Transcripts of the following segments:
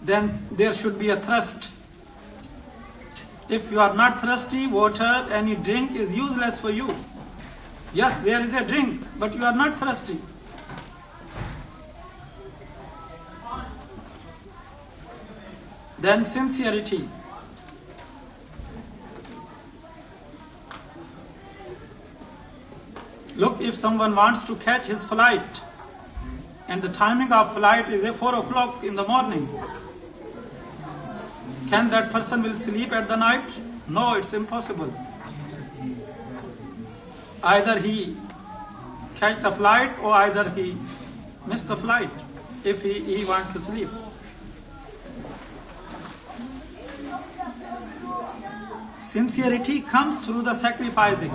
then there should be a thirst. If you are not thirsty, water, any drink is useless for you. Yes, there is a drink, but you are not thirsty. Then sincerity. Look, if someone wants to catch his flight, and the timing of flight is at 4 o'clock in the morning, can that person will sleep at the night? No, it's impossible. Either he catch the flight or either he miss the flight if he want to sleep. Sincerity comes through the sacrificing.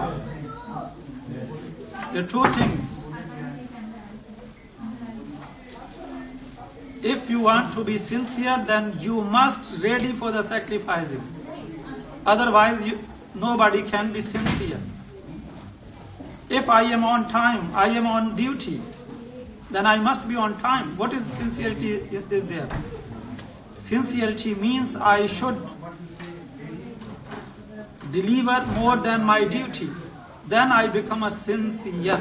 The two things. If you want to be sincere, then you must ready for the sacrificing. Otherwise, nobody can be sincere. If I am on time, I am on duty, then I must be on time. What is sincerity is there? Sincerity means I should deliver more than my duty. Then I become a sincere.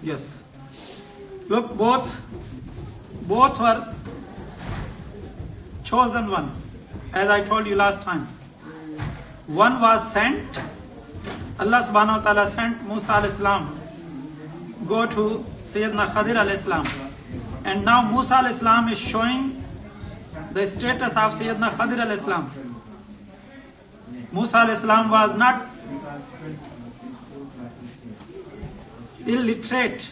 Yes. Look, both were chosen one, as I told you last time. One was sent. Allah subhanahu wa ta'ala sent Musa alayhi salam go to Sayyidina Khadir alayhi salam. And now Musa alayhi salam is showing the status of Sayyidina Khadir alayhi salam. Musa alayhi salam was not illiterate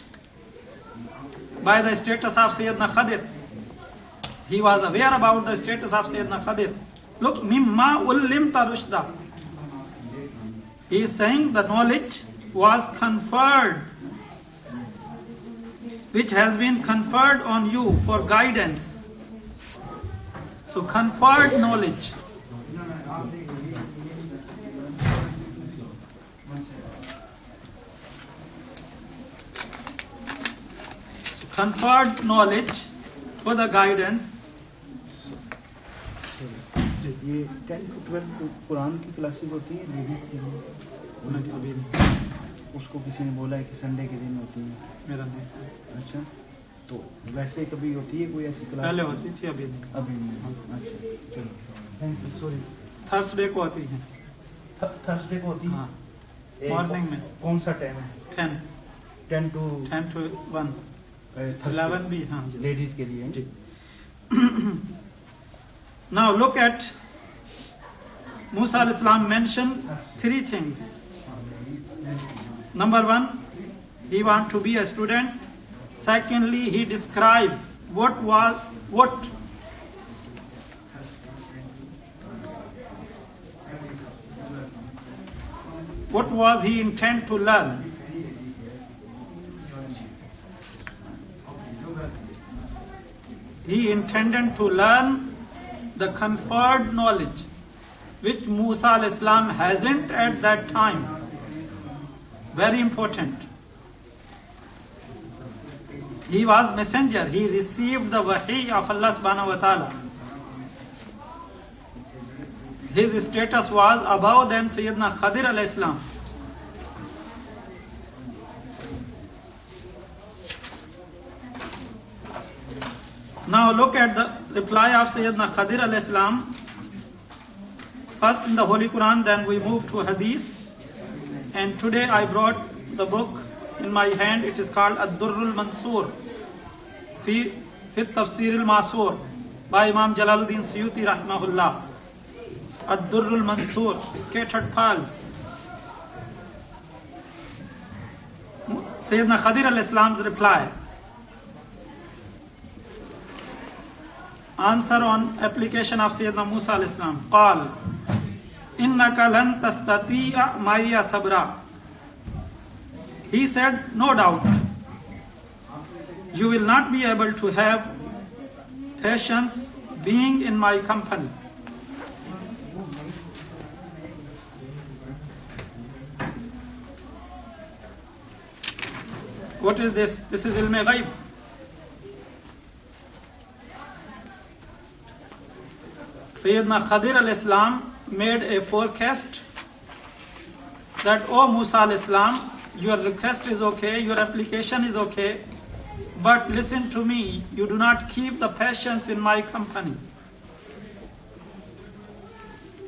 by the status of Sayyidina Khadir. He was aware about the status of Sayyidina Khadir. Look, mimma ullimta rushda. He is saying the knowledge was conferred, which has been conferred on you for guidance. So conferred knowledge. Conferred knowledge for the guidance. ये 10 to 12 Quran की classes होती है उसको किसी ने बोला है कि संडे के दिन होती है मेरा नहीं। अच्छा, तो वैसे कभी होती है कोई ऐसी क्लास? पहले होती थी, अभी नहीं। अभी नहीं। अच्छा, चलो थैंक यू। सॉरी, थर्सडे को होती है। थर्सडे को होती है? हाँ, मॉर्निंग में। कौन सा टाइम है? 10 to 1। 11 भी, हाँ, लेडीज के लिए जी। Now look at Musa alayhi salam mentioned 3 things. Number 1, he want to be a student. Secondly, he described what was he intend to learn. He intended to learn the conferred knowledge, which Musa alayhi salam hasn't at that time. Very important. He was messenger. He received the wahi of Allah subhanahu wa ta'ala. His status was above than Sayyidina Khadir alayhi salam. Now look at the reply of Sayyidina Khadir alayhi salam. First in the Holy Quran, then we move to Hadith. And today I brought the book in my hand. It is called Ad-Durrul Mansoor fi Tafsir al-Masur by Imam Jalaluddin Suyuti rahimahullah. Ad-Durrul Mansoor, scattered pearls. Sayyidina Khadir alayhi salam's reply. Answer on application of Sayyidina Musa alayhi salam. Qal innaka lan tastati'a maiya sabra. He said, no doubt, you will not be able to have patience being in my company. What is this? This is ilm ghaib. Sayyidina Khadir al-Islam made a forecast that, oh Musa al-Islam, your request is okay, your application is okay, but listen to me, you do not keep the patience in my company.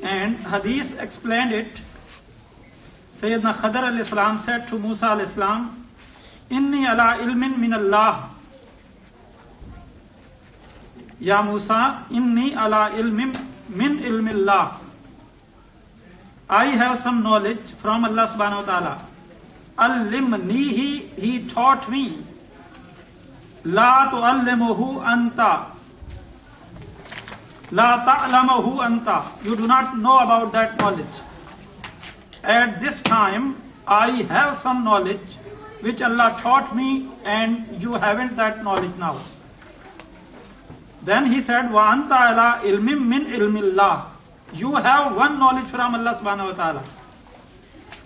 And Hadith explained it. Sayyidina Khadir al-Islam said to Musa al-Islam, Inni ala ilmin min Allah. Ya Musa, inni ala ilmin min ilmillah. I have some knowledge from Allah subhanahu wa ta'ala. Allimnihi, he taught me. La tu'allimuhu anta. La ta'lamahu anta. You do not know about that knowledge. At this time, I have some knowledge which Allah taught me, and you haven't that knowledge now. Then he said, Wa anta ala ilmim min ilmillah. You have one knowledge from Allah subhanahu wa ta'ala.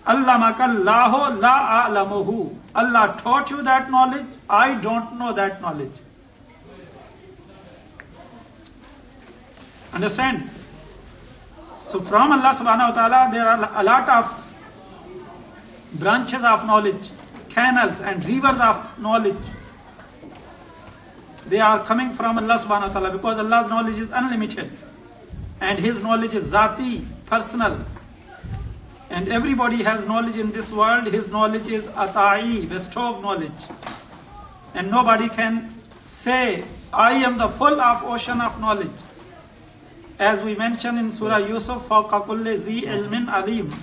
Allamaka Allahu la a'lamuhu. Allah taught you that knowledge, I don't know that knowledge. Understand? So from Allah subhanahu wa ta'ala there are a lot of branches of knowledge, canals and rivers of knowledge. They are coming from Allah subhanahu wa ta'ala because Allah's knowledge is unlimited. And His knowledge is zati, personal. And everybody has knowledge in this world. His knowledge is ata'i, bestow of knowledge. And nobody can say, I am the full of ocean of knowledge. As we mentioned in Surah Yusuf, فَوْقَ كُلِّ ذِي عِلْمٍ عَلِيمٍ.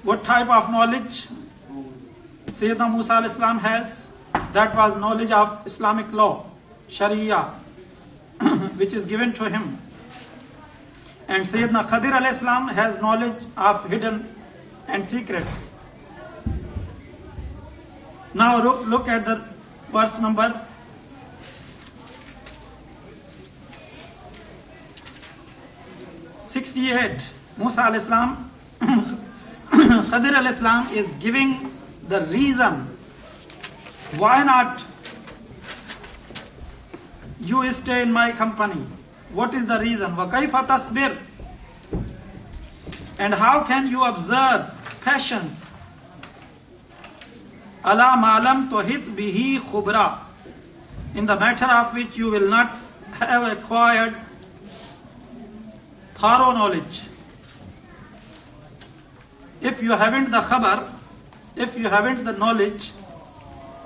What type of knowledge Sayyidina Musa al-Islam has? That was knowledge of Islamic law, Sharia, which is given to him. And Sayyidina Khadir al-Islam has knowledge of hidden and secrets. Now look at the verse number 68. Musa al-Islam, Khadir al-Islam is giving the reason why not you stay in my company. What is the reason? وَكَيْفَ تَصْبِرْ? And how can you observe patience? أَلَا مَا لَمْ تُحِطْ بِهِ خُبْرًا, in the matter of which you will not have acquired thorough knowledge. If you haven't the khabar, if you haven't the knowledge,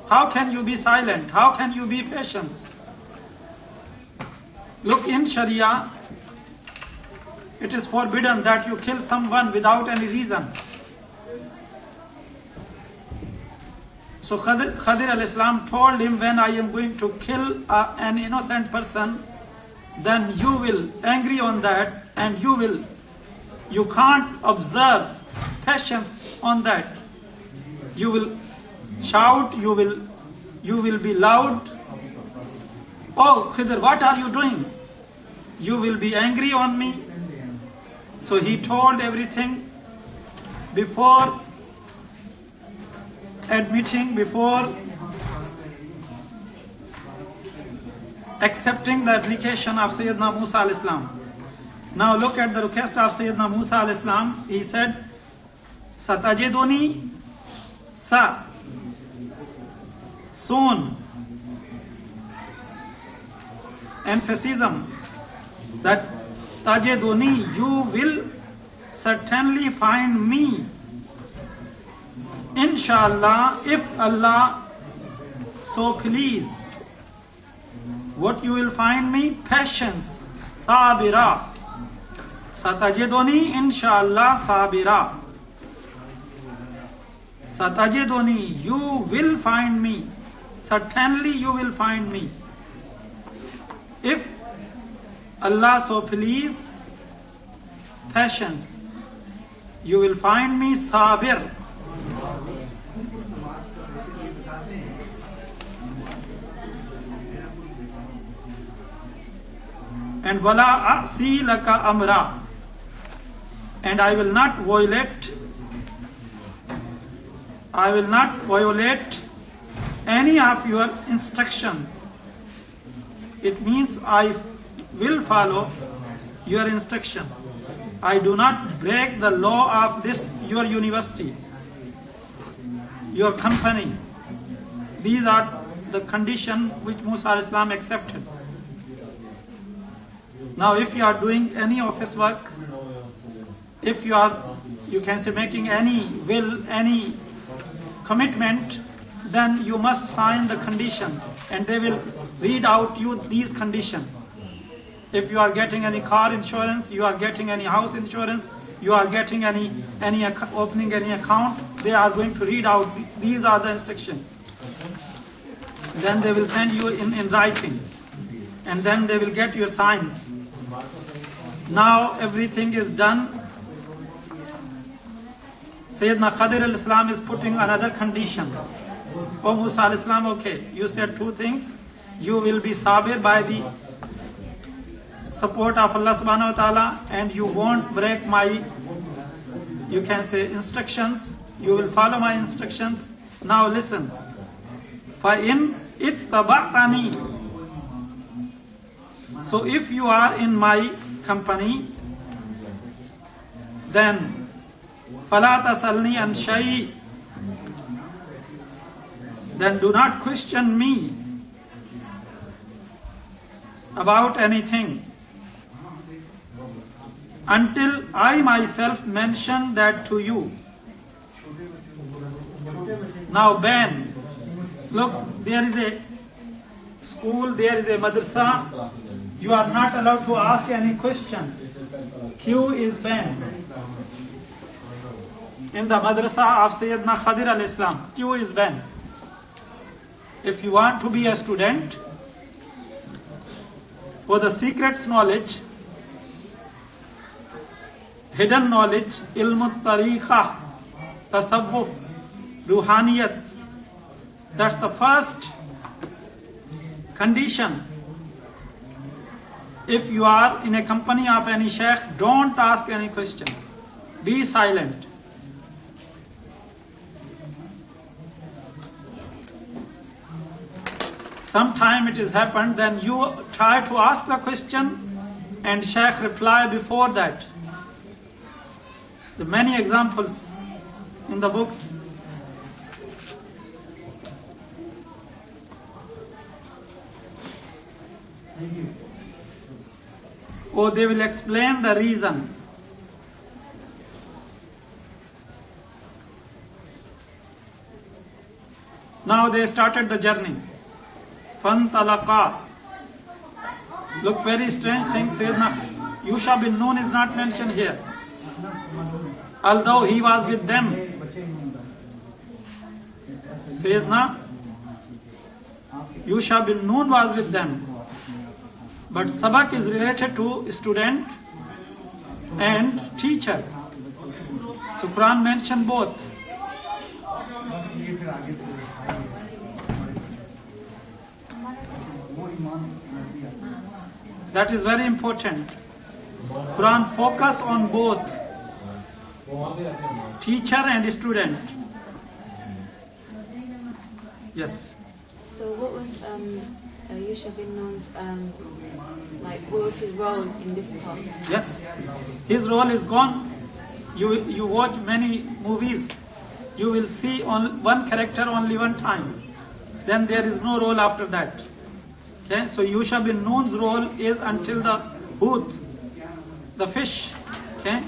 how can you be silent? How can you be patient? Look, in Sharia, it is forbidden that you kill someone without any reason. So Khadir al-Islam told him, when I am going to kill an innocent person, then you will angry on that, and you can't observe patience on that. You will shout, you will be loud. Oh Khidr, what are you doing? You will be angry on me. So he told everything before admitting, before accepting the application of Sayyidina Musa al-Islam. Now look at the request of Sayyidina Musa al-Islam. He said, Satajiduni sa, soon. Emphasis that tajiduni, you will certainly find me. Inshallah, if Allah so please. What you will find me? Patience, sabira. Satajiduni inshallah sabira. Satajiduni, you will find me. Certainly you will find me. If Allah so please, patience. You will find me sabir. and wala a'si laka amra, and I will not violate any of your instructions. It means I will follow your instruction. I do not break the law of this your university, your company. These are the condition which Musa alayhi salam accepted. Now if you are doing any office work, if you are, you can say, making any will, any commitment, then you must sign the conditions and they will read out you these conditions. If you are getting any car insurance, you are getting any house insurance, you are getting any opening any account, they are going to read out these are the instructions. Then they will send you in writing, and then they will get your signs. Now everything is done. Sayyidina Khadir al-Islam is putting another condition. Oh Musa al-Islam, okay, you said two things. You will be sabir by the support of Allah subhanahu wa ta'ala, and you won't break my, you can say, instructions. You will follow my instructions. Now listen. فَإِنْ اتَّبَعْتَنِي, so if you are in my company, then فَلَا تَسَلْنِي عَنْ شَيْءٍ, then do not question me about anything until I myself mention that to you. Now ban. Look, there is a school, there is a madrasa. You are not allowed to ask any question. Q is banned. In the madrasa of Sayyidina Khadir al-Islam, Q is banned. If you want to be a student, for the secrets knowledge, hidden knowledge, ilmut tariqah, tasawwuf, ruhaniyat, that's the first condition. If you are in a company of any sheikh, don't ask any question. Be silent. Sometime it has happened, then you try to ask the question and sheikh reply before that. There are many examples in the books. Or they will explain the reason. Now they started the journey. فَانْطَلَقَا. Look, very strange thing. Sayyidina Yusha bin Nun is not mentioned here, although he was with them. Sayyidina Yusha bin Nun was with them. But sabak is related to student and teacher. So Quran mentioned both. That is very important. Quran focus on both teacher and student. Yes. So what was Yusha bin Nun's what was his role in this part? Yes, his role is gone. You watch many movies, you will see one character only one time. Then there is no role after that. Okay, so Yusha bin Nun's role is until the hut, the fish. Okay,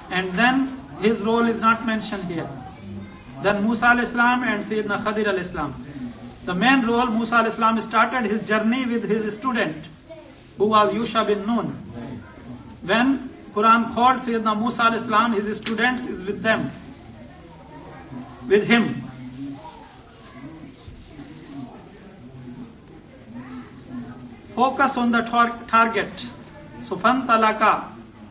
and then his role is not mentioned here. Then Musa al-Islam and Sayyidina Khadir al-Islam. The main role, Musa al-Islam started his journey with his student, who was Yusha bin Nun. When Quran called Sayyidina Musa al-Islam, his students is with them, with him. Focus on the target. So fantalaka,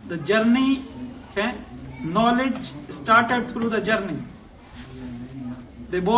the journey, okay, knowledge started through the journey. They both